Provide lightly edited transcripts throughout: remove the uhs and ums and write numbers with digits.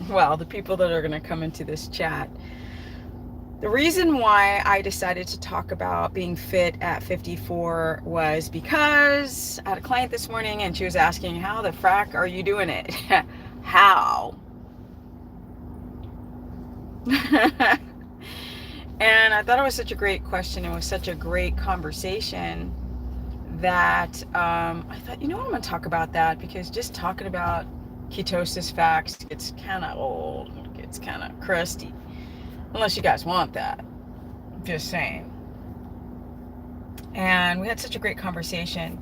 well, the people that are going to come into this chat. The reason why I decided to talk about being fit at 54 was because I had a client this morning and she was asking, how the frack are you doing it? How? And I thought it was such a great question. It was such a great conversation that I thought, you know what, I'm going to talk about that, because just talking about ketosis facts gets kind of old, it gets kind of crusty, unless you guys want that. Just saying. And we had such a great conversation.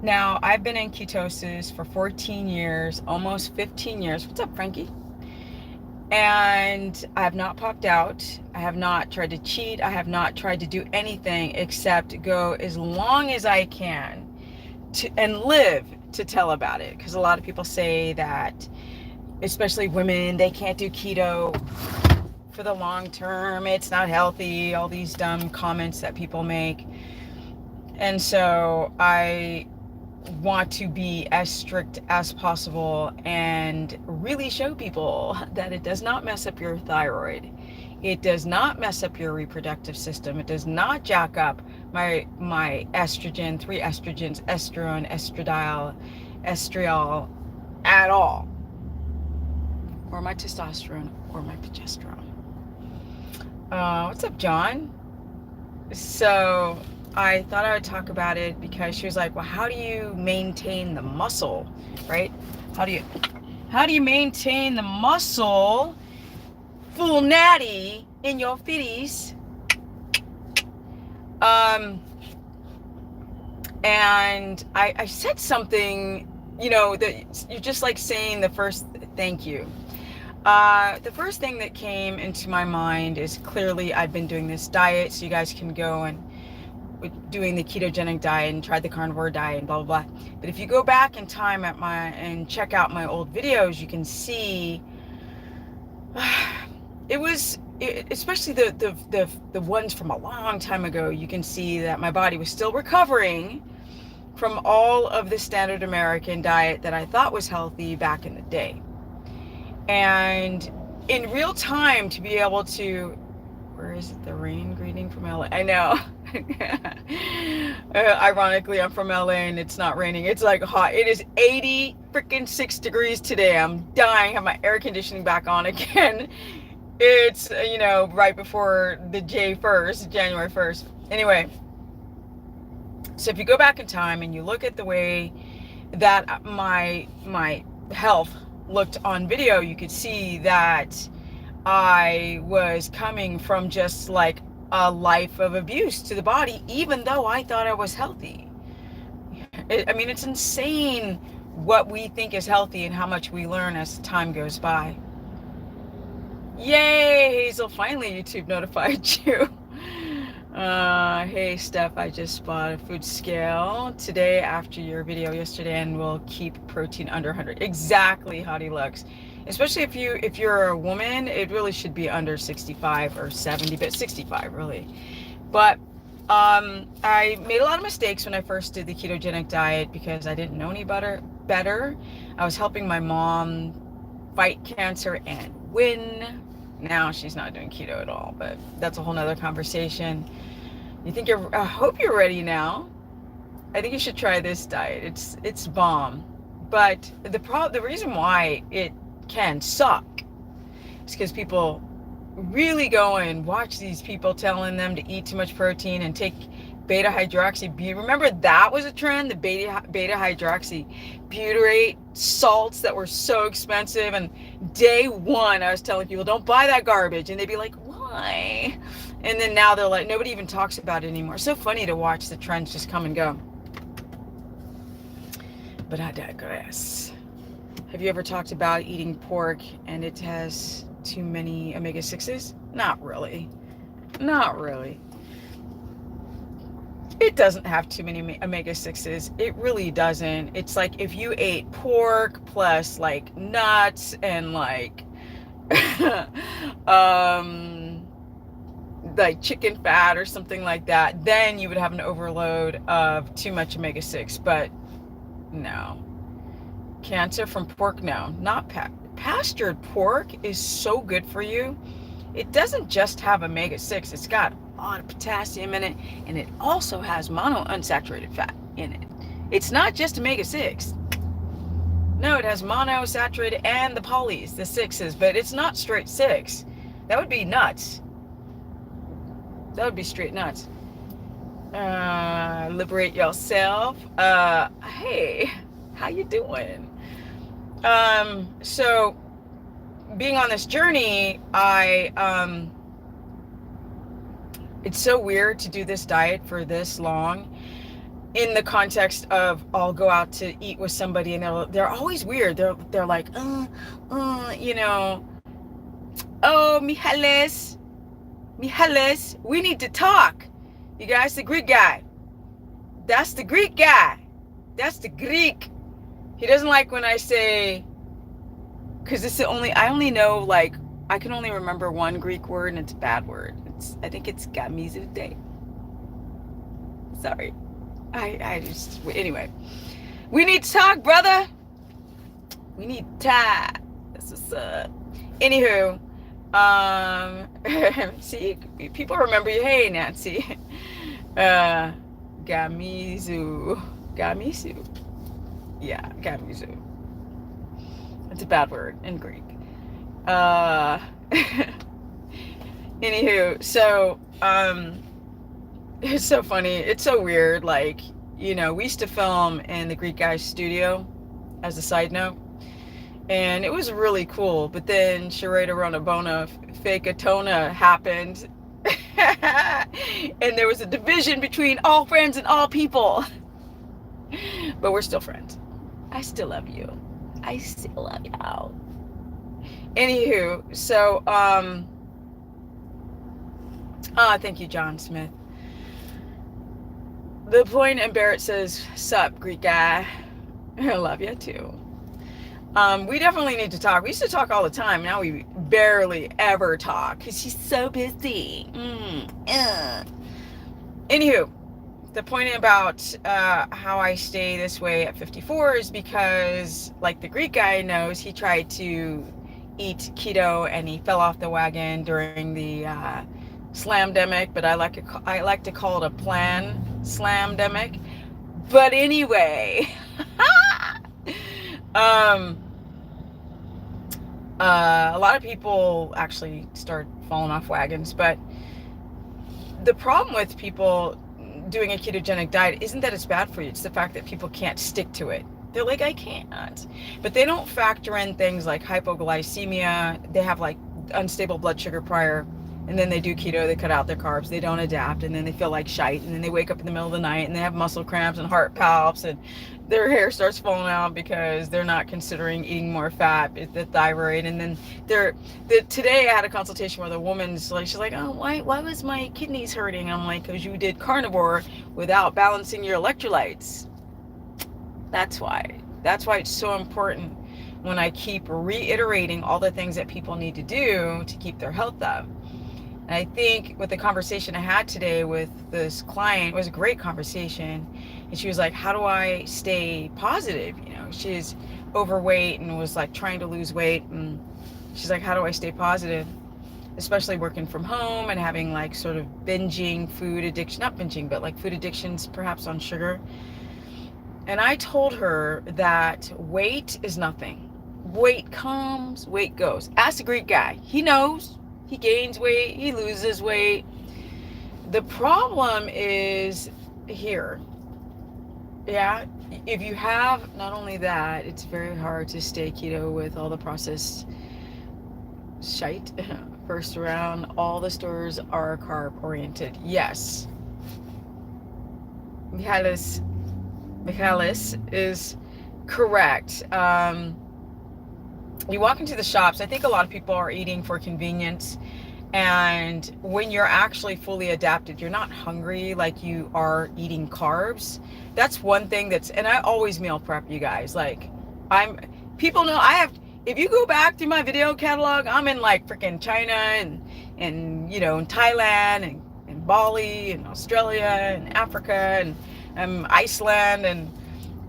Now, I've been in ketosis for 14 years, almost 15 years. What's up, Frankie? And I have not popped out. I have not tried to cheat. I have not tried to do anything except go as long as I can and live to tell about it. Because a lot of people say that, especially women, they can't do keto for the long term. It's not healthy. All these dumb comments that people make. And so I want to be as strict as possible and really show people that it does not mess up your thyroid. It does not mess up your reproductive system. It does not jack up my estrogen, 3 estrogens, estrone, estradiol, estriol at all. Or my testosterone or my progesterone. What's up, John? So I thought I would talk about it because she was like, well, how do you maintain the muscle, right? How do you maintain the muscle full natty in your 50s? And I said something, that you're just like saying the first, thank you. The first thing that came into my mind is, clearly I've been doing this diet, so you guys can go and doing the ketogenic diet and tried the carnivore diet and blah blah blah. But if you go back in time and check out my old videos, you can see especially the ones from a long time ago. You can see that my body was still recovering from all of the standard American diet that I thought was healthy back in the day. And in real time, to be able to, where is it? The rain greeting from LA. I know. Ironically, I'm from LA and it's not raining. It's like hot. It is 86 degrees today. I'm dying. I have my air conditioning back on again. It's, right before the January 1st. Anyway, so if you go back in time and you look at the way that my health looked on video, you could see that I was coming from just like a life of abuse to the body, even though I thought I was healthy. It's insane what we think is healthy and how much we learn as time goes by. Yay, Hazel, finally YouTube notified you. Hey, Steph, I just bought a food scale today after your video yesterday, and we'll keep protein under 100. Exactly, Hottie Lux. Especially if you're a woman, it really should be under 65 or 70, but 65 really. But I made a lot of mistakes when I first did the ketogenic diet because I didn't know any better. I was helping my mom fight cancer and win. Now she's not doing keto at all, but that's a whole nother conversation. I hope you're ready now. I think you should try this diet. It's bomb. But the reason why it can suck is because people really go and watch these people telling them to eat too much protein and take beta hydroxybutyrate. Remember that was a trend, the beta hydroxybutyrate salts that were so expensive, and day one I was telling people don't buy that garbage, and they'd be like, why? And then now they're like, nobody even talks about it anymore. So funny to watch the trends just come and go. But I digress. Have you ever talked about eating pork and it has too many omega-6s? Not really. It doesn't have too many omega-6s. It really doesn't. It's like if you ate pork plus like nuts and like like chicken fat or something like that, then you would have an overload of too much omega-6. But no. Cancer from pork? No. Not pastured pork is so good for you. It doesn't just have omega-6, it's got a lot of potassium in it, and it also has monounsaturated fat in it. It's not just omega-6. No, it has monosaturated and the polys, the sixes, but it's not straight 6. That would be nuts. That would be straight nuts. Liberate yourself. Hey, how you doing? So being on this journey, it's so weird to do this diet for this long in the context of I'll go out to eat with somebody and they're always weird. They're like, you know, oh, Michalis, we need to talk. You guys, the Greek guy. That's the Greek guy. That's the Greek. He doesn't like when I say, because I only know, like, I can only remember one Greek word and it's a bad word. I think it's gamizoude. Sorry. Anyway. We need to talk, brother. We need to talk. That's what's up. Anywho, see, people remember you. Hey, Nancy. Gamizu. Yeah, gamizu. It's a bad word in Greek. Anywho, so, it's so funny. It's so weird. Like, you know, we used to film in the Greek guy's studio, as a side note, and it was really cool. But then Sharada Ronabona Fakatona happened, and there was a division between all friends and all people. But we're still friends. I still love you. I still love y'all. Anywho, so thank you, John Smith. The point, and Barrett says, sup, Greek guy. I love you too. We definitely need to talk. We used to talk all the time. Now we barely ever talk because she's so busy. Anywho, the point about how I stay this way at 54 is because, like the Greek guy knows, he tried to eat keto and he fell off the wagon during the slamdemic, but I like to call it a plan slamdemic. But anyway, a lot of people actually start falling off wagons, but the problem with people doing a ketogenic diet isn't that it's bad for you, it's the fact that people can't stick to it. They're like, I can't. But they don't factor in things like hypoglycemia. They have like unstable blood sugar prior, and then they do keto, they cut out their carbs, they don't adapt, and then they feel like shite, and then they wake up in the middle of the night and they have muscle cramps and heart palps, and their hair starts falling out because they're not considering eating more fat, the thyroid. And then today I had a consultation with a woman's like, she's like, oh, why was my kidneys hurting? I'm like, because you did carnivore without balancing your electrolytes. That's why it's so important when I keep reiterating all the things that people need to do to keep their health up. And I think with the conversation I had today with this client, it was a great conversation. And she was like, how do I stay positive? You know, she's overweight and was like trying to lose weight. And she's like, how do I stay positive? Especially working from home and having like sort of binging food addiction, not binging, but like food addictions, perhaps on sugar. And I told her that weight is nothing. Weight comes, weight goes. Ask the Greek guy. He knows. He gains weight, he loses weight. The problem is here. Yeah, if you have not only that, it's very hard to stay keto with all the processed shite. First around, all the stores are carb oriented. Yes. Michalis is correct. You walk into the shops, I think a lot of people are eating for convenience, and when you're actually fully adapted, you're not hungry like you are eating carbs. That's one thing and I always meal prep, you guys. Like, people know if you go back through my video catalog, I'm in like freaking China and you know, in Thailand and Bali and Australia and Africa and Iceland and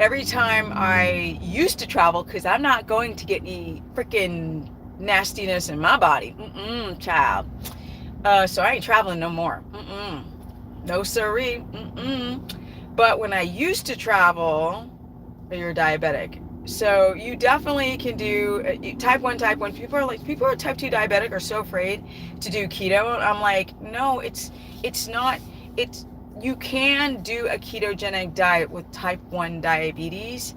every time I used to travel, because I'm not going to get any freaking nastiness in my body. Child. So I ain't traveling no more. No siree. But when I used to travel, you're diabetic. So you definitely can do type 1, type 1. People who are type 2 diabetic are so afraid to do keto. I'm like, no, it's not, it's, you can do a ketogenic diet with type 1 diabetes.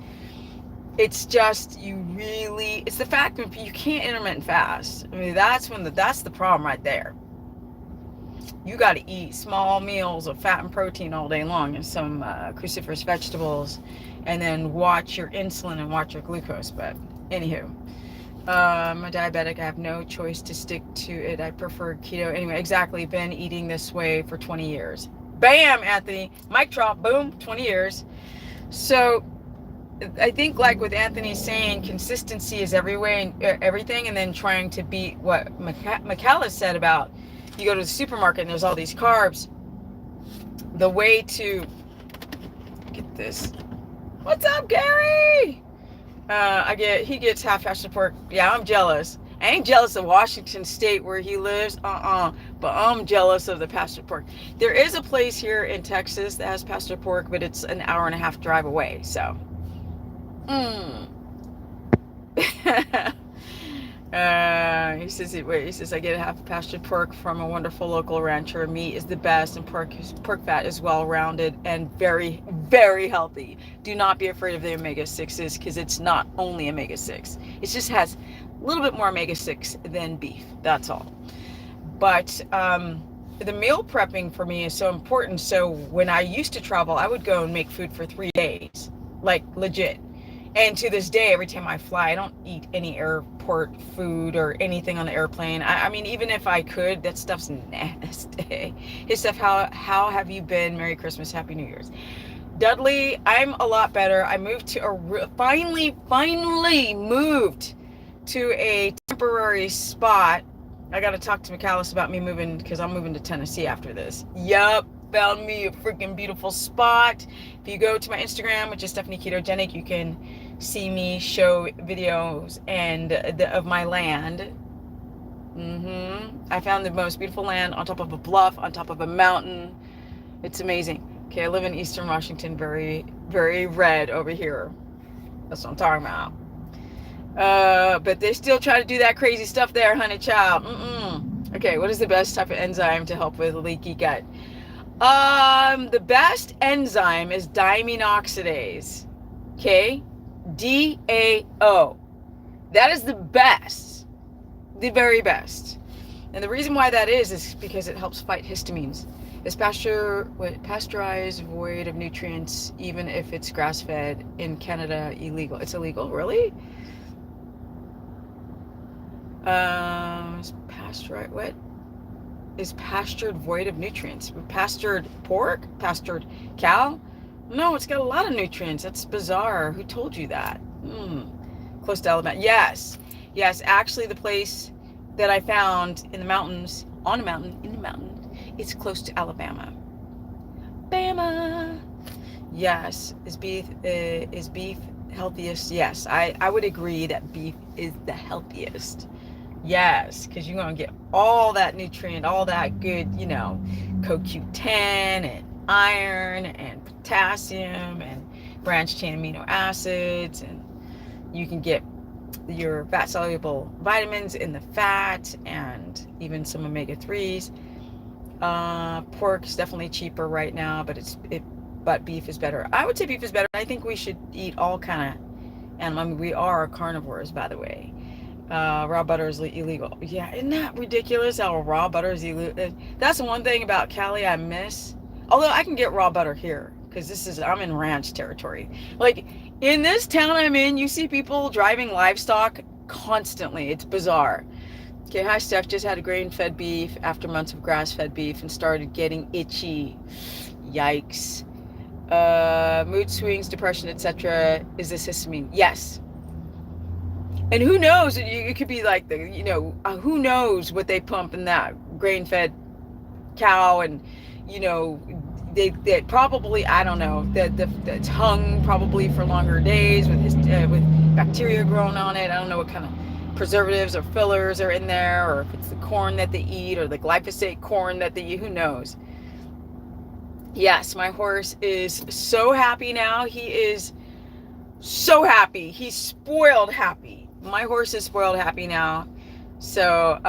It's just, it's the fact that you can't intermittent fast. I mean, that's the problem right there. You got to eat small meals of fat and protein all day long and some cruciferous vegetables, and then watch your insulin and watch your glucose. But anywho, I'm a diabetic. I have no choice to stick to it. I prefer keto. Anyway, exactly. Been eating this way for 20 years. Bam, Anthony. Mic drop. Boom. 20 years. So I think, like with Anthony saying, consistency is everything, and then trying to beat what Michaela said about, you go to the supermarket and there's all these carbs. The way to get this. What's up, Gary? He gets half pasture pork. Yeah, I'm jealous. I ain't jealous of Washington State where he lives, but I'm jealous of the pasture pork. There is a place here in Texas that has pasture pork, but it's an hour and a half drive away. So, he says, I get a half pastured pork from a wonderful local rancher. Meat is the best, and pork fat is well-rounded and very, very healthy. Do not be afraid of the omega-6s, because it's not only omega-6. It just has a little bit more omega-6 than beef. That's all. But the meal prepping for me is so important. So when I used to travel, I would go and make food for 3 days, like legit. And to this day, every time I fly, I don't eat any airport food or anything on the airplane. I mean, even if I could, that stuff's nasty. Hey, Steph, how have you been? Merry Christmas, Happy New Year's. Dudley, I'm a lot better. I moved to finally moved to a temporary spot. I got to talk to Michaelis about me moving, because I'm moving to Tennessee after this. Yup. Found me a freaking beautiful spot. If you go to my Instagram, which is Stephanie Ketogenic, you can see me show videos of my land. I found the most beautiful land on top of a bluff, on top of a mountain. It's amazing. Okay, I live in Eastern Washington, very, very red over here. That's what I'm talking about. But they still try to do that crazy stuff there, honey child. Okay, what is the best type of enzyme to help with leaky gut? The best enzyme is diamine oxidase. Okay? DAO. That is the best. The very best. And the reason why that is because it helps fight histamines. Is pasteurized, void of nutrients, even if it's grass-fed. In Canada, illegal. It's illegal? Really? Pasteurized, what? Is pastured void of nutrients? Pastured pork? Pastured cow? No, it's got a lot of nutrients. That's bizarre. Who told you that? Close to Alabama. Yes, actually the place that I found in the mountains, on a mountain, in the mountain, it's close to Alabama. Bama. Yes. Is beef healthiest? Yes, I would agree that beef is the healthiest. Yes, because you're going to get all that nutrient, all that good, CoQ10 and iron and potassium and branched chain amino acids, and you can get your fat soluble vitamins in the fat and even some omega-3s. Pork is definitely cheaper right now, but beef is better. I would say beef is better. I think we should eat all kind of animal. I mean, we are carnivores, by the way. Raw butter is illegal. Yeah, isn't that ridiculous how raw butter is illegal? That's the one thing about Cali I miss. Although I can get raw butter here, because I'm in ranch territory. Like, in this town I'm in, you see people driving livestock constantly. It's bizarre. Okay, hi Steph, just had a grain-fed beef after months of grass-fed beef and started getting itchy. Yikes. Mood swings, depression, etc. Is this histamine? Yes. And who knows? It could be like who knows what they pump in that grain-fed cow, and they probably, I don't know, the hung probably for longer days with bacteria growing on it. I don't know what kind of preservatives or fillers are in there, or if it's the corn that they eat or the glyphosate corn that they eat, who knows. Yes, my horse is so happy now. He is so happy. He's spoiled happy. My horse is spoiled happy now. So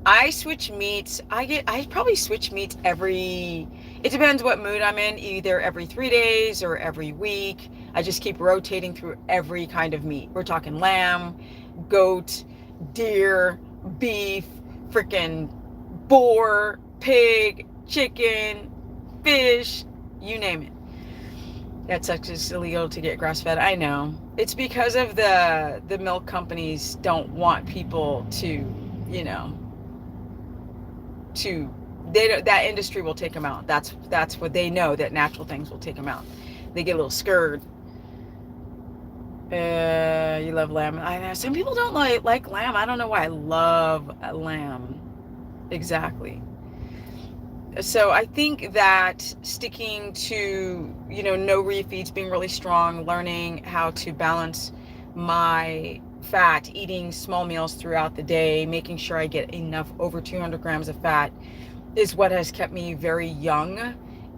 I switch meats. I probably switch meats it depends what mood I'm in, either every 3 days or every week. I just keep rotating through every kind of meat. We're talking lamb, goat, deer, beef, freaking boar, pig, chicken, fish, you name it. That's actually illegal to get grass-fed. I know. It's because of the milk companies don't want people to, that industry will take them out. That's what they know, that natural things will take them out. They get a little scared. You love lamb. I know some people don't like lamb. I don't know why. I love lamb. Exactly. So I think that sticking to, no refeeds, being really strong, learning how to balance my fat, eating small meals throughout the day, making sure I get enough, over 200 grams of fat, is what has kept me very young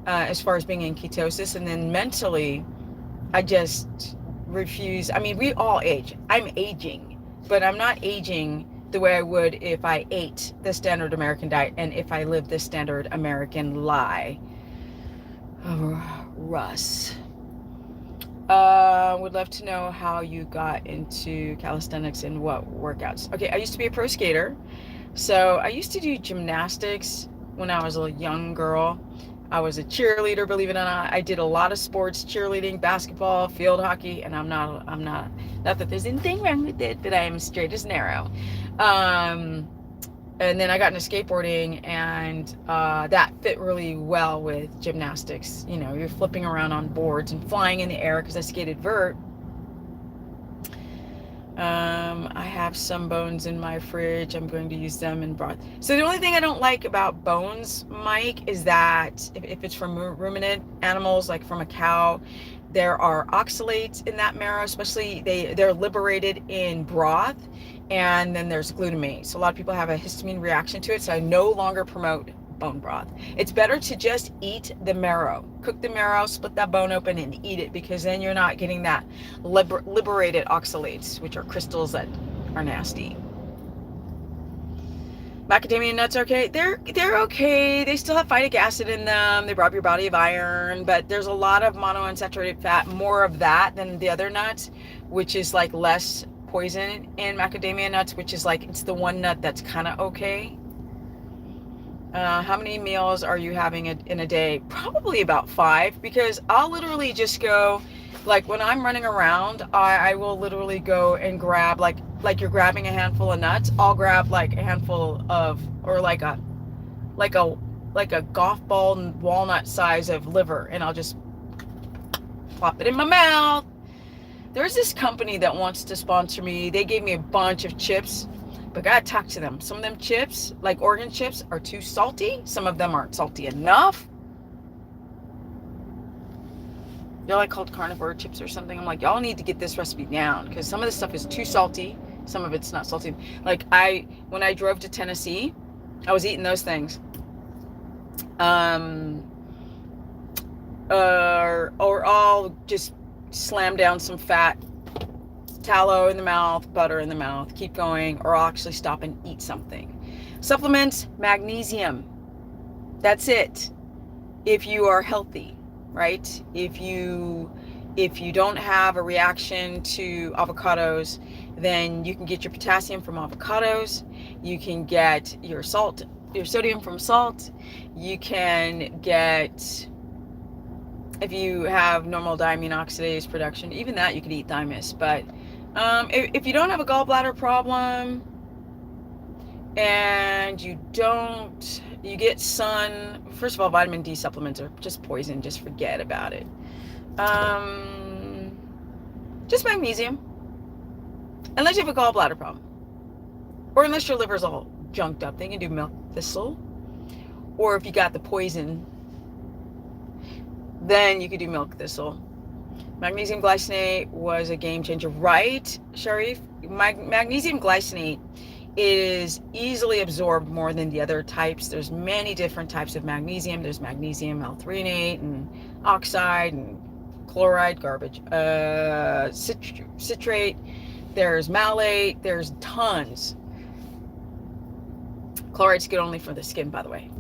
as far as being in ketosis. And then mentally, I just refuse. I mean, we all age. I'm aging, but I'm not aging the way I would if I ate the standard American diet and if I lived the standard American lie. Oh, Russ. Would love to know how you got into calisthenics and what workouts. Okay, I used to be a pro skater. So I used to do gymnastics when I was a young girl. I was a cheerleader, believe it or not. I did a lot of sports, cheerleading, basketball, field hockey, and I'm not that there's anything wrong with it, but I am straight as an arrow. And then I got into skateboarding, and that fit really well with gymnastics. You're flipping around on boards and flying in the air, because I skated vert. I have some bones in my fridge. I'm going to use them in broth. So the only thing I don't like about bones, Mike, is that if it's from ruminant animals, like from a cow, there are oxalates in that marrow, especially they're liberated in broth, and then there's glutamate. So a lot of people have a histamine reaction to it. So I no longer promote bone broth. It's better to just eat the marrow, cook the marrow, split that bone open and eat it, because then you're not getting that liberated oxalates, which are crystals that are nasty. Macadamia nuts are okay. They're okay. They still have phytic acid in them. They rob your body of iron, but there's a lot of monounsaturated fat, more of that than the other nuts, which is like less poison in macadamia nuts, which is like, it's the one nut that's kind of okay. How many meals are you having in a day? Probably about 5, because I'll literally just go, like when I'm running around, I will literally go and grab, like you're grabbing a handful of nuts, I'll grab like a handful of, or like a golf ball walnut size of liver, and I'll just plop it in my mouth. There's this company that wants to sponsor me. They gave me a bunch of chips, but I gotta talk to them. Some of them chips, like organ chips, are too salty. Some of them aren't salty enough. They're like called carnivore chips or something. I'm like, y'all need to get this recipe down, because some of this stuff is too salty. Some of it's not salty. Like when I drove to Tennessee, I was eating those things. Or I'll just slam down some fat, tallow in the mouth, butter in the mouth, keep going, or I'll actually stop and eat something. Supplements, magnesium. That's it. If you are healthy, right? If you don't have a reaction to avocados, then you can get your potassium from avocados. You can get your sodium from salt. You can get, if you have normal diamine oxidase production, even that you could eat thymus. But if you don't have a gallbladder problem and you get sun, first of all, vitamin D supplements are just poison. Just forget about it. Just magnesium, unless you have a gallbladder problem, or unless your liver's all junked up. They can do milk thistle, or if you got the poison then you could do milk thistle. Magnesium glycinate was a game changer, right, Sharif? Magnesium glycinate is easily absorbed more than the other types. There's many different types of magnesium. There's magnesium L-threonate and oxide and chloride, garbage, citrate, there's malate, there's tons. Chloride's good only for the skin, by the way.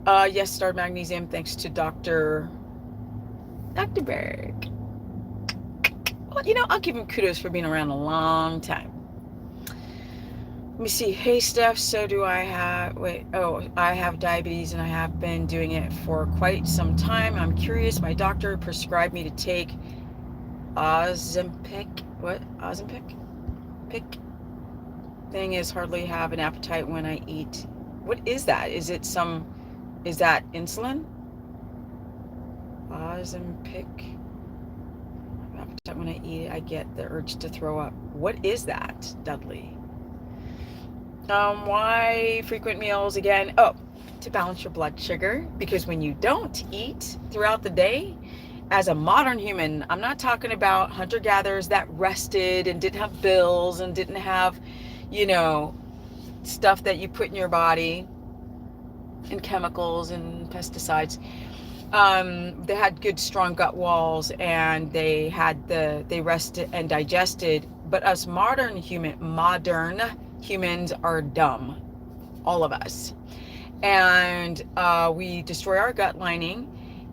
Yes, started magnesium thanks to Dr. Berg. Well, you know, I'll give him kudos for being around a long time. Let me see. Hey, Steph, so do I have, I have diabetes and I have been doing it for quite some time. I'm curious. My doctor prescribed me to take Ozempic. What? Ozempic? Pick? Thing is, hardly have an appetite when I eat. What is that? Is that insulin? Ozempic. Appetite when I eat, I get the urge to throw up. What is that, Dudley? Why frequent meals again? Oh, to balance your blood sugar, because when you don't eat throughout the day, as a modern human, I'm not talking about hunter-gatherers that rested and didn't have bills and didn't have, you know, stuff that you put in your body and chemicals and pesticides. They had good, strong gut walls and they rested and digested. But us modern humans are dumb, all of us, and we destroy our gut lining,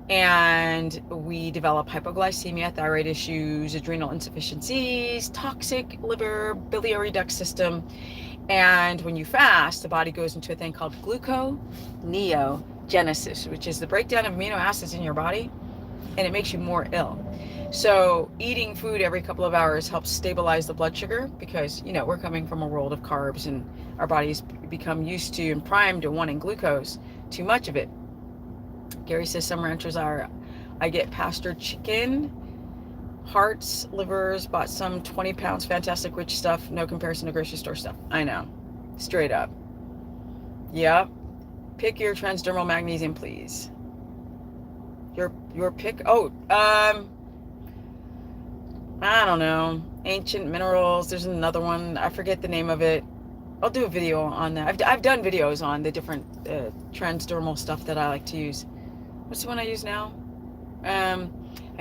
and we develop hypoglycemia, thyroid issues, adrenal insufficiencies, toxic liver, biliary duct system. And when you fast, the body goes into a thing called gluconeogenesis, which is the breakdown of amino acids in your body, and it makes you more ill. So eating food every couple of hours helps stabilize the blood sugar, because, you know, we're coming from a world of carbs and our bodies become used to and primed to wanting glucose, too much of it. Gary says some ranchers I get pastured chicken, hearts, livers, bought some 20 pounds, fantastic rich stuff, no comparison to grocery store stuff. I know, straight up. Yep. Pick your transdermal magnesium, please. Your pick. I don't know, ancient minerals. There's another one, I forget the name of it. I'll do a video on that. I've done videos on the different transdermal stuff that I like to use. What's the one I use now? I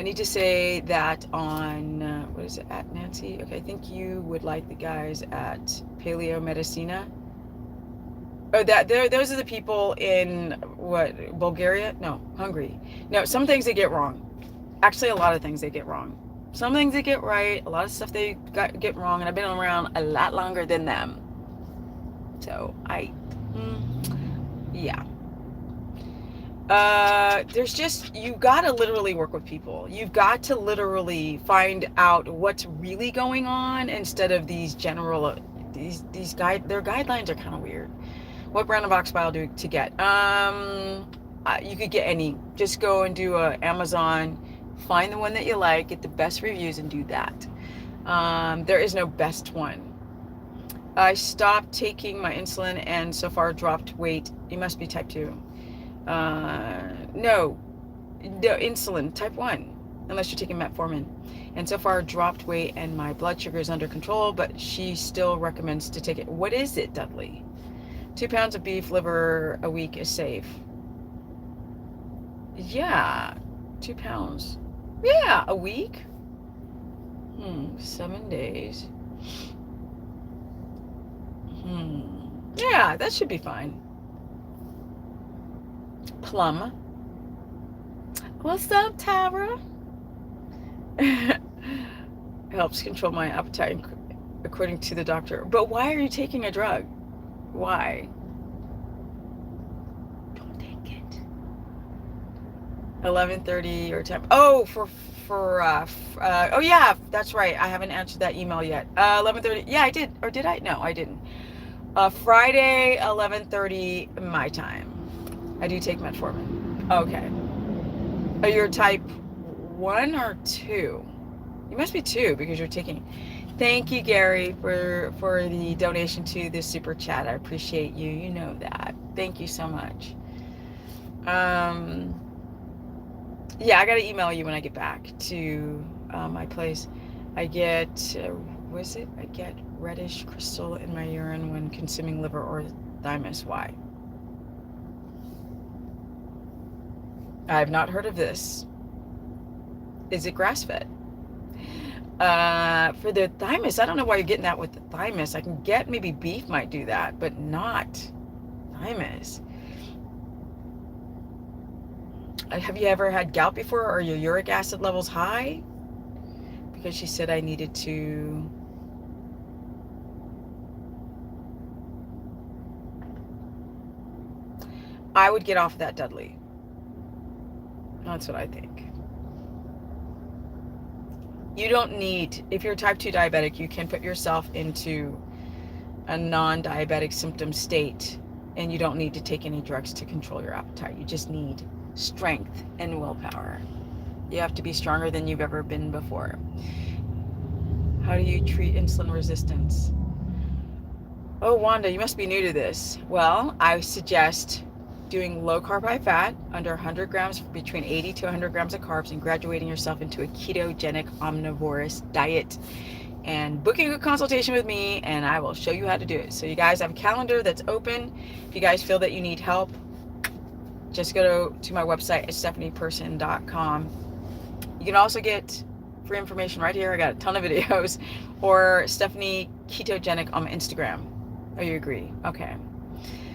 need to say that on what is it, at Nancy? Okay, I think you would like the guys at Paleo Medicina. Oh, those are the people in what, Bulgaria? No, Hungary. No, some things they get wrong. Actually, a lot of things they get wrong. Some things they get right. A lot of stuff they get wrong, and I've been around a lot longer than them. So yeah. There's just, you gotta literally work with people. You've got to literally find out what's really going on instead of these general, their guidelines are kind of weird. What brand of ox bile to get? You could get any. Just go and do a Amazon, find the one that you like, get the best reviews, and do that. There is no best one. I stopped taking my insulin and so far dropped weight. You must be type 2. No, insulin, type 1, unless you're taking metformin. And so far dropped weight and my blood sugar is under control, but she still recommends to take it. What is it, Dudley? 2 pounds of beef liver a week is safe. Yeah, 2 pounds. Yeah, a week? 7 days. Yeah, that should be fine. Plum. What's up, Tara? Helps control my appetite according to the doctor. But why are you taking a drug? Why? Don't take it. 11:30 or 10. Oh, oh yeah, that's right. I haven't answered that email yet. 11:30. Yeah, I did. Or did I? No, I didn't. Friday, 11:30 my time. I do take metformin. Okay. Oh, you're type 1 or 2? You must be 2 because you're taking. Thank you, Gary, for the donation to this super chat. I appreciate you. You know that. Thank you so much. Yeah, I gotta email you when I get back to my place. I get, was it? I get reddish crystal in my urine when consuming liver or thymus. Why? I have not heard of this. Is it grass-fed? For the thymus, I don't know why you're getting that with the thymus. I can get maybe beef might do that, but not thymus. Have you ever had gout before? Are your uric acid levels high? Because she said I needed to. I would get off that, Dudley. That's what I think. You don't need, if you're type 2 diabetic, you can put yourself into a non-diabetic symptom state, and you don't need to take any drugs to control your appetite. You just need strength and willpower. You have to be stronger than you've ever been before. How do you treat insulin resistance? Oh, Wanda, you must be new to this. Well, I suggest doing low carb, high fat, under 100 grams, between 80 to 100 grams of carbs, and graduating yourself into a ketogenic omnivorous diet, and booking a consultation with me, and I will show you how to do it. So you guys have a calendar that's open. If you guys feel that you need help, just go to my website at stephanieperson.com. You can also get free information right here. I got a ton of videos. Or Stephanie Ketogenic on Instagram. Oh, you agree? Okay.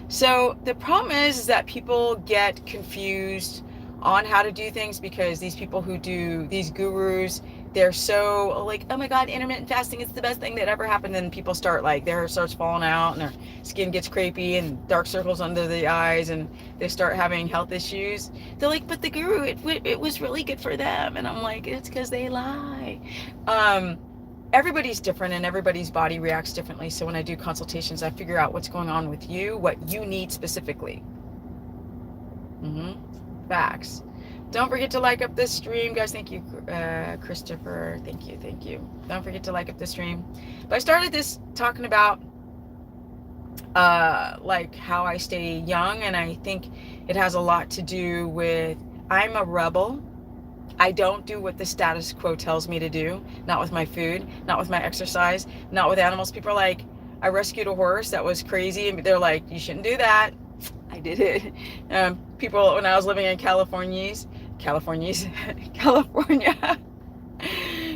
So the problem is that people get confused on how to do things because these people who do, these gurus, they're so like, oh my God, intermittent fasting is the best thing that ever happened. And people start like, their hair starts falling out and their skin gets crepey and dark circles under the eyes and they start having health issues. They're like, but the guru, it was really good for them. And I'm like, it's because they lie. Everybody's different and everybody's body reacts differently. So when I do consultations, I figure out what's going on with you, what you need specifically. Facts. Don't forget to like up this stream, guys. Thank you, Christopher. Thank you. Don't forget to like up the stream. But I started this talking about like how I stay young, and I think it has a lot to do with I'm a rebel. I don't do what the status quo tells me to do. Not with my food, not with my exercise, not with animals. People are like, I rescued a horse that was crazy, and they're like, you shouldn't do that. I did it. People, when I was living in California,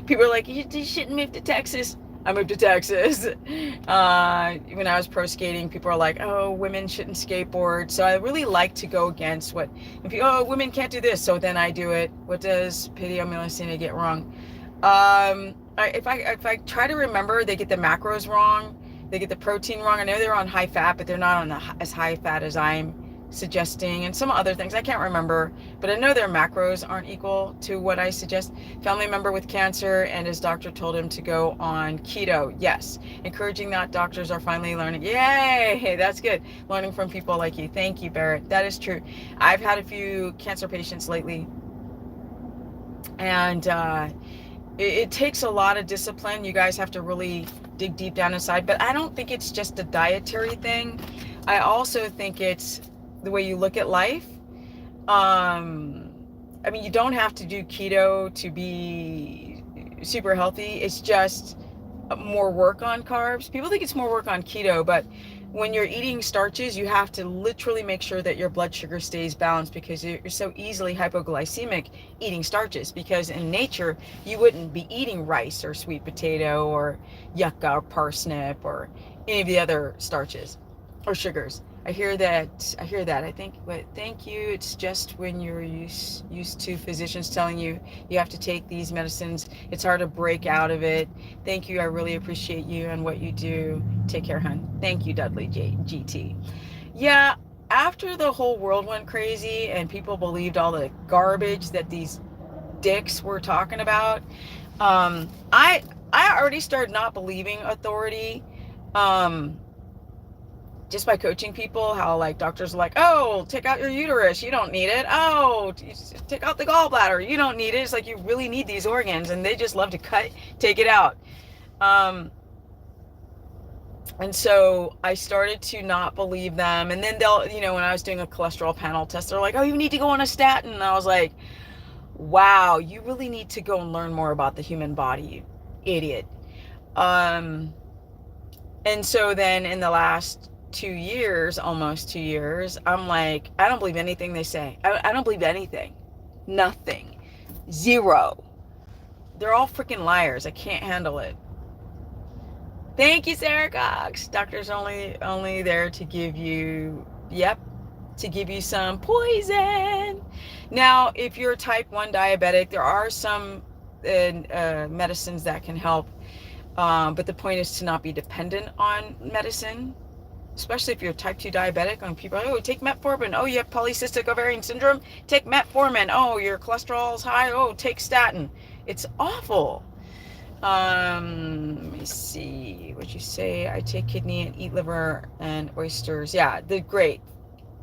people were like, you shouldn't move to Texas. I moved to Texas. When I was pro skating, people are like, oh, women shouldn't skateboard. So I really like to go against what, oh, women can't do this, so then I do it. What does Pediomyelacina get wrong? If I try to remember, they get the macros wrong. They get the protein wrong. I know they're on high fat, but they're not on as high fat as I'm suggesting, and some other things I can't remember, but I know their macros aren't equal to what I suggest. Family member with cancer, and his doctor told him to go on keto. Yes, encouraging that. Doctors are finally learning. Yay, that's good. Learning from people like you. Thank you, Barrett. That is true. I've had a few cancer patients lately, and it takes a lot of discipline. You guys have to really dig deep down inside, but I don't think it's just a dietary thing. I also think it's the way you look at life. I mean, you don't have to do keto to be super healthy. It's just more work on carbs. People think it's more work on keto, but when you're eating starches, you have to literally make sure that your blood sugar stays balanced, because you're so easily hypoglycemic eating starches, because in nature, you wouldn't be eating rice or sweet potato or yucca or parsnip or any of the other starches or sugars. I hear that. I think, but thank you. It's just when you're used to physicians telling you you have to take these medicines, it's hard to break out of it. Thank you. I really appreciate you and what you do. Take care, hon. Thank you, Dudley GT. Yeah, after the whole world went crazy and people believed all the garbage that these dicks were talking about, I already started not believing authority. Just by coaching people, how like doctors are like, oh, take out your uterus, you don't need it. Oh, take out the gallbladder, you don't need it. It's like, you really need these organs, and they just love to take it out. And so I started to not believe them. And then they'll, when I was doing a cholesterol panel test, they're like, oh, you need to go on a statin. And I was like, wow, you really need to go and learn more about the human body, you idiot. And so then in the last 2 years, almost 2 years, I'm like, I don't believe anything they say. I don't believe anything. Nothing. Zero. They're all freaking liars. I can't handle it. Thank you, Sarah Cox. Doctor's only there to give you, to give you some poison. Now, if you're type 1 diabetic, there are some medicines that can help. But the point is to not be dependent on medicine, especially if you're type 2 diabetic. And people are, oh, take metformin. Oh, you have polycystic ovarian syndrome? Take metformin. Oh, your cholesterol's high. Oh, take statin. It's awful. Let me see what you say. I take kidney and eat liver and oysters. Yeah, the great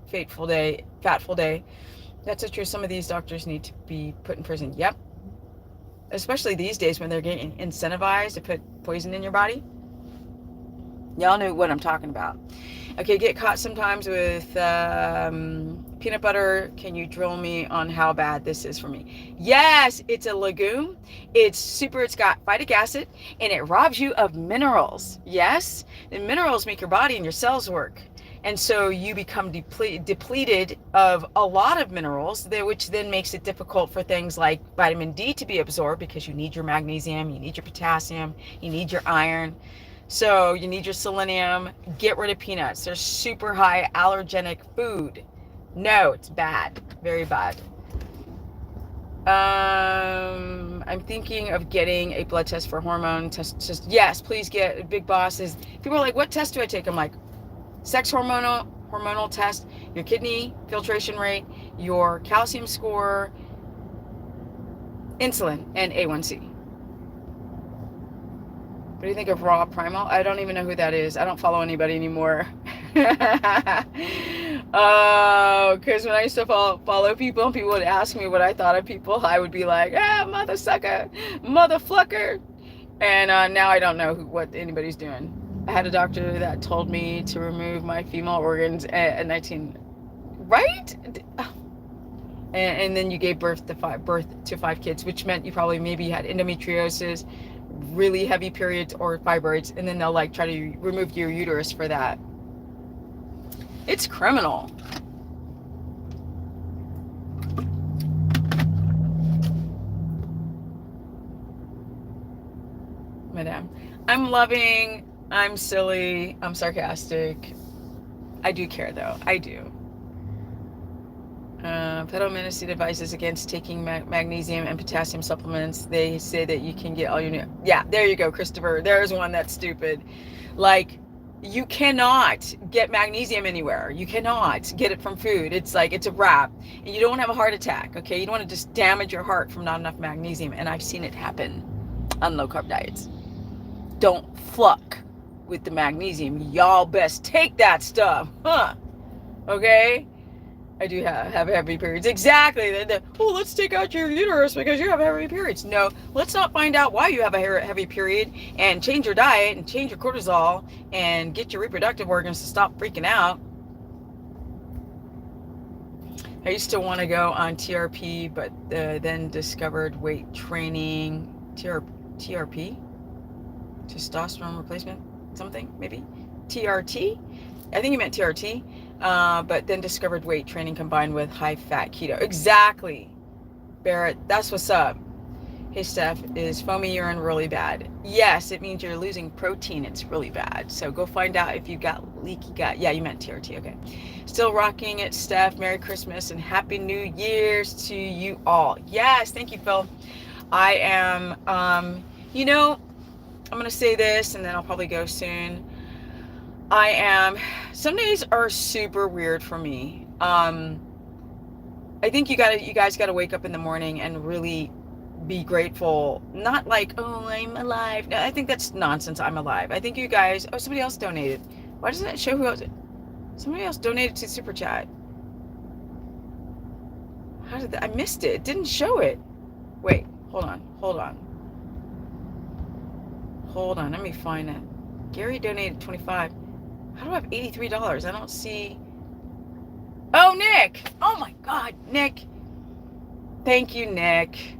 fateful day. That's so true. Some of these doctors need to be put in prison. Yep. Especially these days when they're getting incentivized to put poison in your body. Y'all know what I'm talking about. Okay, get caught sometimes with peanut butter. Can you drill me on how bad this is for me? Yes, it's a legume. It's got phytic acid, and it robs you of minerals. Yes, the minerals make your body and your cells work. And so you become depleted of a lot of minerals, which then makes it difficult for things like vitamin D to be absorbed, because you need your magnesium, you need your potassium, you need your iron. So you need your selenium. Get rid of peanuts. They're super high allergenic food. No, it's bad. Very bad. I'm thinking of getting a blood test for hormone test. Yes, please get. Big Boss is. People are like, what test do I take? I'm like, sex hormonal test, your kidney filtration rate, your calcium score, insulin, and A1C. What do you think of Raw Primal? I don't even know who that is. I don't follow anybody anymore. Oh, because when I used to follow people and people would ask me what I thought of people, I would be like, mother sucker, motherfucker. And now I don't know what anybody's doing. I had a doctor that told me to remove my female organs at 19, right? And then you gave birth to five kids, which meant you probably maybe had endometriosis, really heavy periods, or fibroids, and then they'll like try to remove your uterus for that. It's criminal. Madame, I'm loving, I'm silly, I'm sarcastic. I do care though. I do. Pedal Ministry advises against taking magnesium and potassium supplements. They say that you can get all your yeah, there you go, Christopher. There's one that's stupid. Like, you cannot get magnesium anywhere. You cannot get it from food. It's like, it's a wrap. And you don't have a heart attack, okay? You don't want to just damage your heart from not enough magnesium. And I've seen it happen on low carb diets. Don't fuck with the magnesium. Y'all best take that stuff, huh? Okay? I do have heavy periods. Exactly. Oh, let's take out your uterus because you have heavy periods. No, let's not find out why you have a heavy period and change your diet and change your cortisol and get your reproductive organs to stop freaking out. I used to want to go on TRP, but then discovered weight training. TRP? Testosterone replacement? Something, maybe? TRT? I think you meant TRT. But then discovered weight training combined with high-fat keto. Exactly, Barrett. That's what's up. Hey, Steph, is foamy urine really bad? Yes, it means you're losing protein. It's really bad. So go find out if you've got leaky gut. Yeah, you meant TRT. Okay. Still rocking it, Steph. Merry Christmas and Happy New Year's to you all. Yes, thank you, Phil. I am, I'm going to say this and then I'll probably go soon. Some days are super weird for me. I think you guys gotta wake up in the morning and really be grateful. Not like, oh, I'm alive. No, I think that's nonsense. I'm alive. I think you guys, somebody else donated. Why doesn't it show who else? Somebody else donated to Super Chat. How did that? I missed it. It didn't show it. Wait, hold on. Let me find it. Gary donated 25. How do I have $83? I don't see. Oh, Nick. Oh my God, Nick. Thank you, Nick.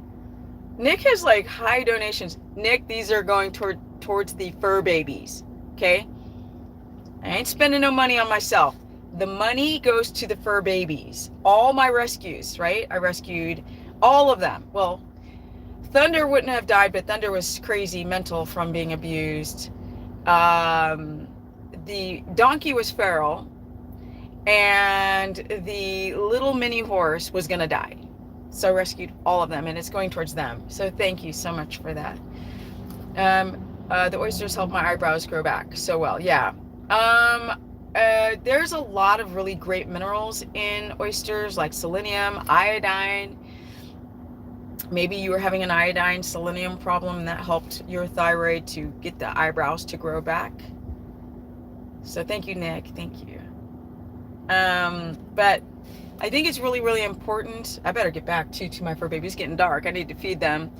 Nick has like high donations. Nick, these are going towards the fur babies. Okay? I ain't spending no money on myself. The money goes to the fur babies. All my rescues, right? I rescued all of them. Well, Thunder wouldn't have died, but Thunder was crazy mental from being abused. The donkey was feral, and the little mini horse was gonna die. So I rescued all of them, and it's going towards them. So thank you so much for that. The oysters help my eyebrows grow back so well. Yeah. There's a lot of really great minerals in oysters, like selenium, iodine. Maybe you were having an iodine selenium problem and that helped your thyroid to get the eyebrows to grow back. So thank you, Nick. Thank you. But I think it's really, really important. I better get back to my fur baby. It's getting dark. I need to feed them.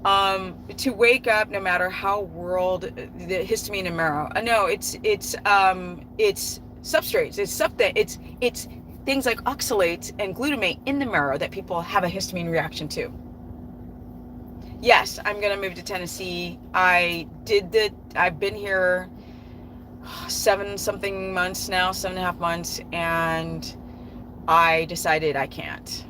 To wake up no matter how world the histamine and marrow. No, it's substrates. It's something. It's things like oxalates and glutamate in the marrow that people have a histamine reaction to. Yes, I'm gonna move to Tennessee. I've been here 7-something months now, 7.5 months, and I decided I cannot.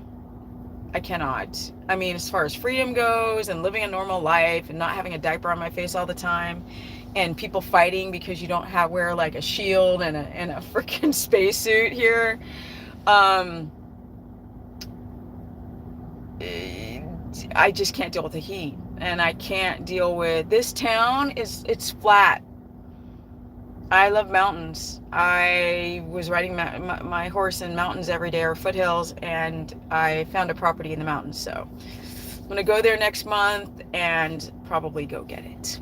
I mean, as far as freedom goes and living a normal life and not having a diaper on my face all the time and people fighting because you don't wear like a shield and a freaking spacesuit here. I just can't deal with the heat, and I can't deal with this town. It's flat. I love mountains. I was riding my horse in mountains every day, or foothills, and I found a property in the mountains. So I'm going to go there next month and probably go get it.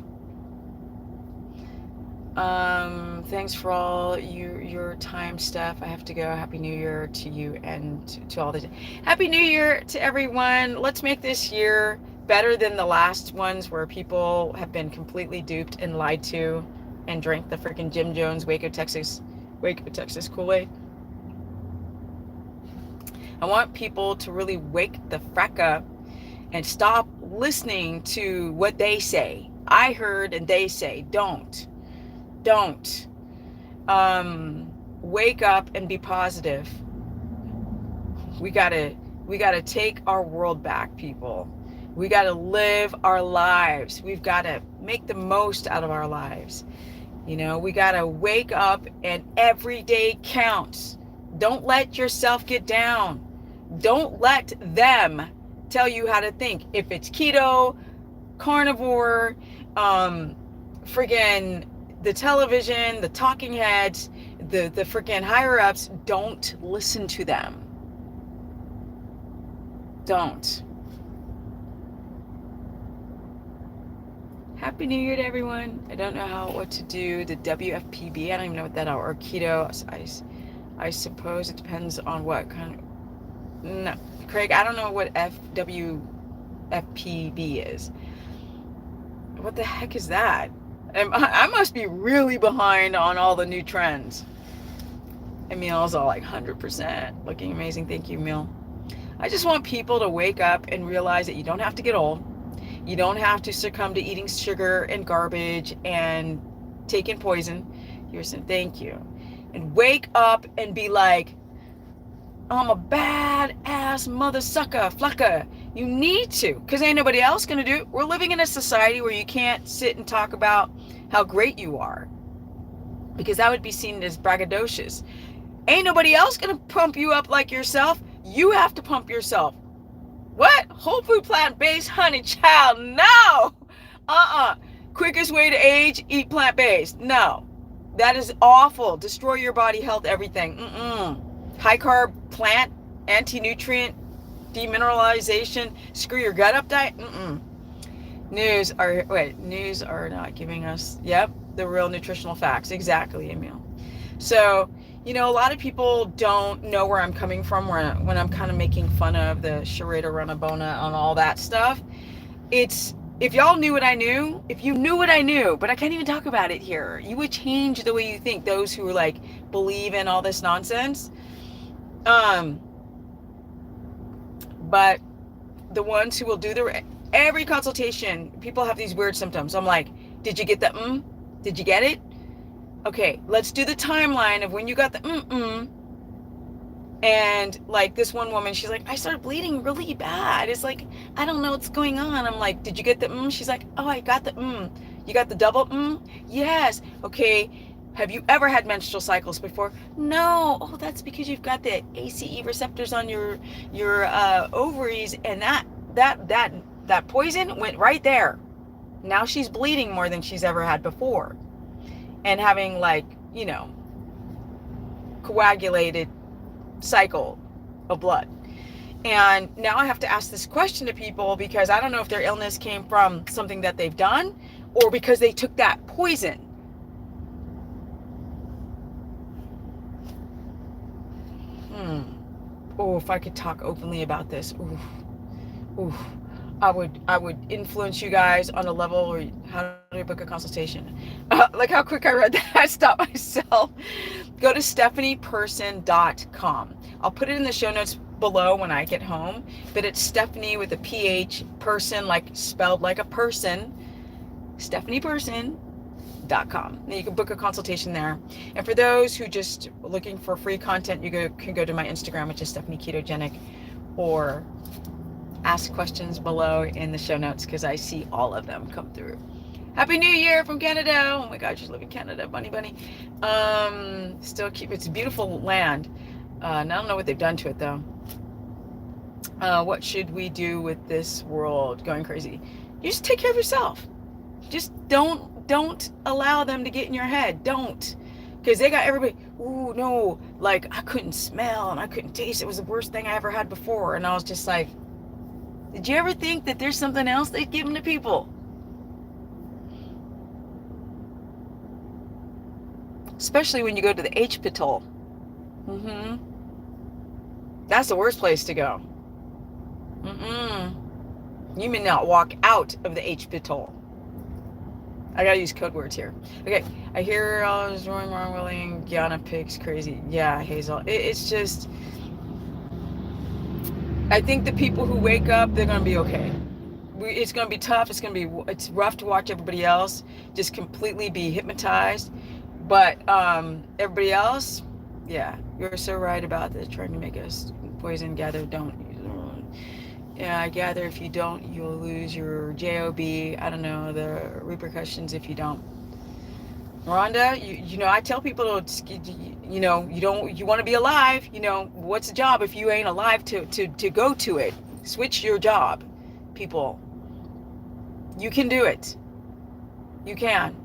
Thanks for all your time, Steph. I have to go. Happy New Year to you and to all the... Happy New Year to everyone. Let's make this year better than the last ones where people have been completely duped and lied to and drank the freaking Jim Jones Waco, Texas Kool-Aid. I want people to really wake the frack up and stop listening to what they say. I heard and they say. Don't. Wake up and be positive. We gotta take our world back, people. We gotta live our lives. We've gotta make the most out of our lives. You know, we gotta wake up, and every day counts. Don't let yourself get down. Don't let them tell you how to think. If it's keto, carnivore, friggin' the television, the talking heads, the freaking higher ups, don't listen to them. Don't. Happy New Year to everyone. I don't know what to do. The WFPB, I don't even know what that is. Or keto, I suppose it depends on what kind of... No, Craig, I don't know what WFPB is. What the heck is that? I must be really behind on all the new trends. Emil's all like 100%. Looking amazing. Thank you, Emil. I just want people to wake up and realize that you don't have to get old. You don't have to succumb to eating sugar and garbage and taking poison. You're saying thank you. And wake up and be like, I'm a badass mother sucker, flucker. You need to, because ain't nobody else going to do it. We're living in a society where you can't sit and talk about how great you are, because that would be seen as braggadocious. Ain't nobody else going to pump you up like yourself. You have to pump yourself. What? Whole food, plant-based, honey, child, no. Quickest way to age, eat plant-based. No. That is awful. Destroy your body, health, everything. High carb, plant, anti-nutrient, demineralization, screw your gut up diet. News are not giving us, the real nutritional facts. Exactly, Emil. So, you know, a lot of people don't know where I'm coming from when I'm kind of making fun of the Sharita Ranabona and all that stuff. It's, if y'all knew what I knew, if you knew what I knew, but I can't even talk about it here, you would change the way you think, those who like believe in all this nonsense. But the ones who will do every consultation, people have these weird symptoms. I'm like, did you get the Did you get it? Okay, let's do the timeline of when you got the And like this one woman, she's like, I started bleeding really bad. It's like, I don't know what's going on. I'm like, did you get the She's like, oh, I got the You got the double Yes. Okay. Have you ever had menstrual cycles before? No. Oh, that's because you've got the ACE receptors on your ovaries, and that poison went right there. Now she's bleeding more than she's ever had before, and having like, coagulated cycle of blood. And now I have to ask this question to people, because I don't know if their illness came from something that they've done or because they took that poison. Oh, if I could talk openly about this, I would influence you guys on a level where how do I book a consultation? Like how quick I read that, I stopped myself. Go to stephanieperson.com. I'll put it in the show notes below when I get home, but it's Stephanie with a PH, person, like spelled like a person, stephanieperson.com. And you can book a consultation there. And for those who just looking for free content, you can go to my Instagram, which is Stephanie Ketogenic, or ask questions below in the show notes, because I see all of them come through. Happy New Year from Canada. Oh my God, you live in Canada, bunny. Still keep, it's a beautiful land. And I don't know what they've done to it though. What should we do with this world going crazy? You just take care of yourself. Just don't allow them to get in your head. Don't. Because they got everybody, ooh, no, like I couldn't smell and I couldn't taste. It was the worst thing I ever had before. And I was just like, did you ever think that there's something else they've given to people? Especially when you go to the H-Pitol. That's the worst place to go. You may not walk out of the H-Pitol. I gotta use code words here. Okay, I hear all this wrong, willing, Gianna Pig's crazy. Yeah, Hazel. It's just, I think the people who wake up, they're gonna be okay. It's gonna be tough. It's rough to watch everybody else just completely be hypnotized. But everybody else, yeah, you're so right about this. Trying to make us poison gather, don't. Yeah, I gather if you don't, you'll lose your job. I don't know the repercussions if you don't. Rhonda, you know, I tell people to, you want to be alive. What's the job if you ain't alive to go to it? Switch your job, people. You can do it. You can.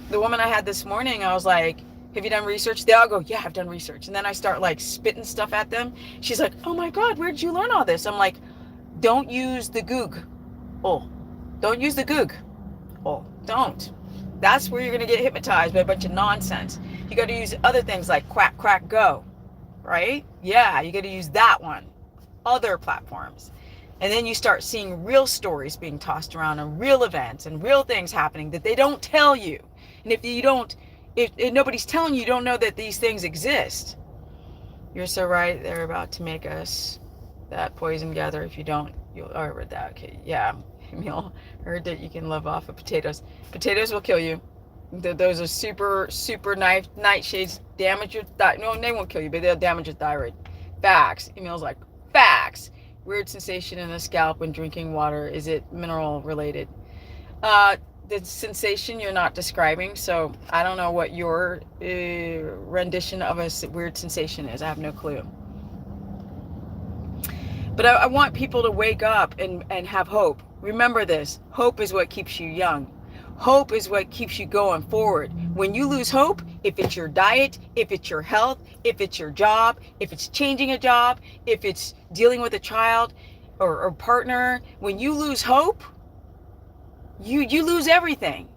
The woman I had this morning, I was like, have you done research? They all go, yeah, I've done research. And then I start like spitting stuff at them. She's like, oh my God, where did you learn all this? I'm like, don't use the Goog. Oh, don't use the Goog. Oh, don't. That's where you're going to get hypnotized by a bunch of nonsense. You got to use other things like Quack, Quack, Go, right? Yeah, you got to use that one. Other platforms. And then you start seeing real stories being tossed around and real events and real things happening that they don't tell you. And if nobody's telling you, you don't know that these things exist. You're so right. They're about to make us that poison gather. If you don't, I read that. Okay. Yeah. Emil, heard that you can live off of potatoes. Potatoes will kill you. Those are super nightshades. Damage your thyroid. No, they won't kill you, but they'll damage your thyroid. Facts. Emil's like, facts. Weird sensation in the scalp when drinking water. Is it mineral related? The sensation you're not describing, so I don't know what your rendition of a weird sensation is. I have no clue. But I want people to wake up and have hope. Remember this. Hope is what keeps you young. Hope is what keeps you going forward. When you lose hope, if it's your diet, if it's your health, if it's your job, if it's changing a job, if it's dealing with a child or partner, when you lose hope, you lose everything.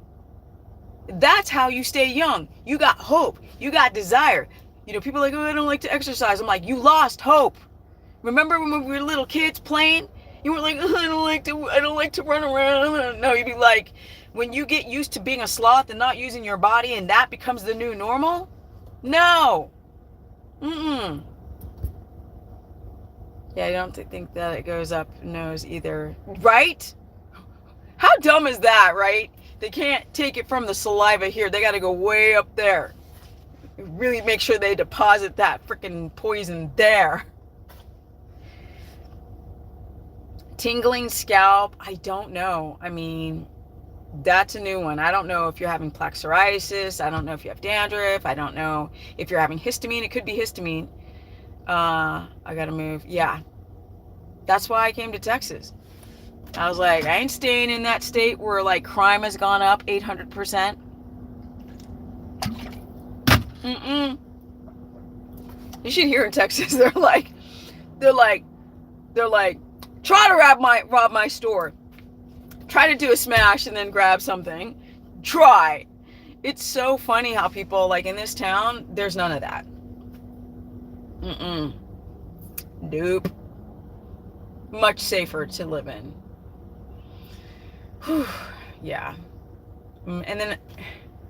That's how you stay young. You got hope. You got desire. People are like, oh, I don't like to exercise. I'm like, you lost hope. Remember when we were little kids playing? You were like, oh, I don't like to run around. No, you'd be like, when you get used to being a sloth and not using your body and that becomes the new normal? No. Yeah, I don't think that it goes up nose either. Right? How dumb is that, right? They can't take it from the saliva here. They got to go way up there. Really make sure they deposit that freaking poison there. Tingling scalp, I don't know. I mean, that's a new one. I don't know if you're having plaque psoriasis. I don't know if you have dandruff. I don't know if you're having histamine. It could be histamine. I gotta move. Yeah. That's why I came to Texas. I was like, I ain't staying in that state where like crime has gone up 800%. You should hear in Texas, they're like, try to rob my store. Try to do a smash and then grab something. Try. It's so funny how people, like in this town, there's none of that. Nope. Much safer to live in. Whew. Yeah. And then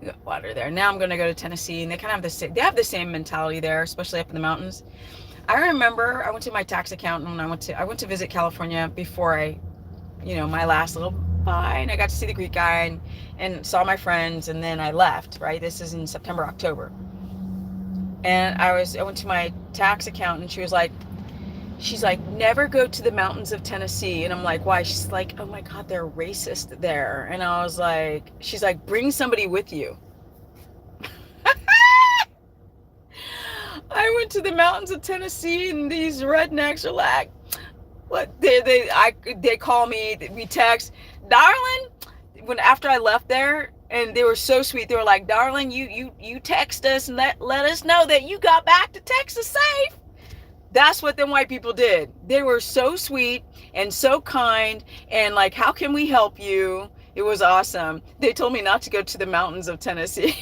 we got water there. Now I'm going to go to Tennessee, and they kind of have the same mentality there, especially up in the mountains. I remember I went to my tax accountant when I went to visit California before my last little bye, and I got to see the Greek guy and saw my friends, and then I left, right? This is in September, October. And I went to my tax accountant, and she's like, never go to the mountains of Tennessee. And I'm like, why? She's like, oh my God, they're racist there. And I was like, she's like, bring somebody with you. I went to the mountains of Tennessee, and these rednecks are like, what? They call me, we text, darling, after I left there, and they were so sweet. They were like, darling, you text us and let us know that you got back to Texas safe. That's what them white people did. They were so sweet and so kind, and like, how can we help you? It was awesome. They told me not to go to the mountains of Tennessee.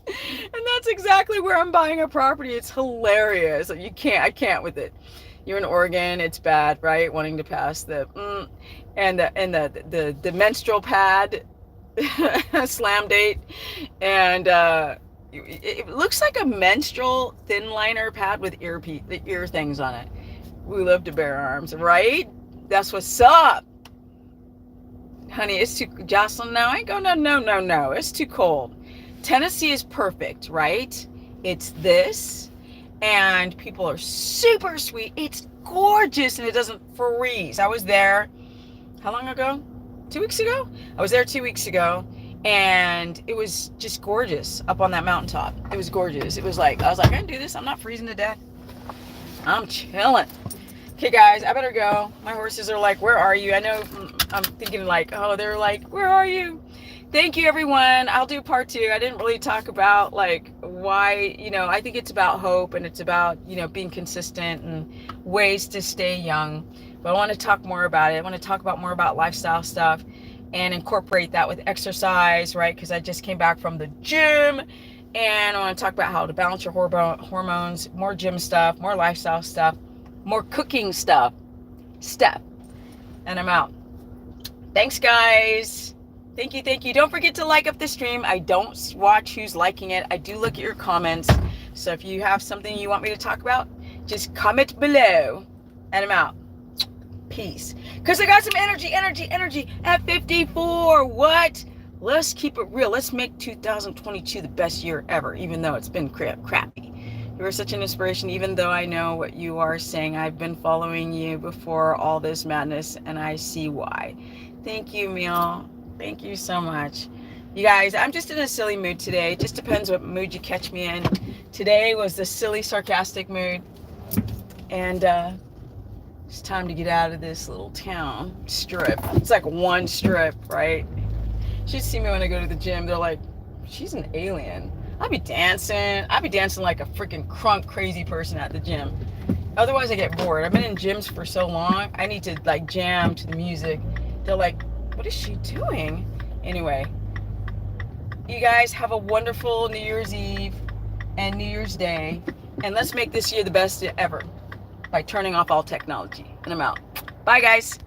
And that's exactly where I'm buying a property. It's hilarious. I can't with it. You're in Oregon, it's bad, right? Wanting to pass the menstrual pad slam date, and it looks like a menstrual thin liner pad with ear things on it. We love to bear arms, right? That's what's up. Honey, it's too, Jocelyn, no, I ain't go, no. It's too cold. Tennessee is perfect, right? It's this, and people are super sweet. It's gorgeous, and it doesn't freeze. I was there, how long ago? 2 weeks ago? I was there 2 weeks ago, and it was just gorgeous up on that mountaintop. It was gorgeous. It was like, I was like, I can do this. I'm not freezing to death. I'm chilling. Okay, guys, I better go. My horses are like, where are you? I know I'm thinking like, oh, they're like, where are you? Thank you, everyone. I'll do part 2. I didn't really talk about like why, I think it's about hope, and it's about, being consistent and ways to stay young. But I want to talk more about it. I want to talk about more about lifestyle stuff and incorporate that with exercise, right? Because I just came back from the gym, and I want to talk about how to balance your hormones, more gym stuff, more lifestyle stuff, more cooking stuff. And I'm out. Thanks, guys. Thank you. Don't forget to like up the stream. I don't watch who's liking it. I do look at your comments. So if you have something you want me to talk about, just comment below. And I'm out. Peace. Because I got some energy at 54. What? Let's keep it real. Let's make 2022 the best year ever, even though it's been crappy. You are such an inspiration, even though I know what you are saying. I've been following you before all this madness, and I see why. Thank you, Meal. Thank you so much. You guys, I'm just in a silly mood today. It just depends what mood you catch me in. Today was the silly, sarcastic mood. And it's time to get out of this little town strip. It's like one strip, right? You should see me when I go to the gym. They're like, she's an alien. I'll be dancing like a freaking crunk crazy person at the gym. Otherwise I get bored. I've been in gyms for so long. I need to like jam to the music. They're like, what is she doing? Anyway, you guys have a wonderful New Year's Eve and New Year's Day. And let's make this year the best ever by turning off all technology. And I'm out. Bye, guys.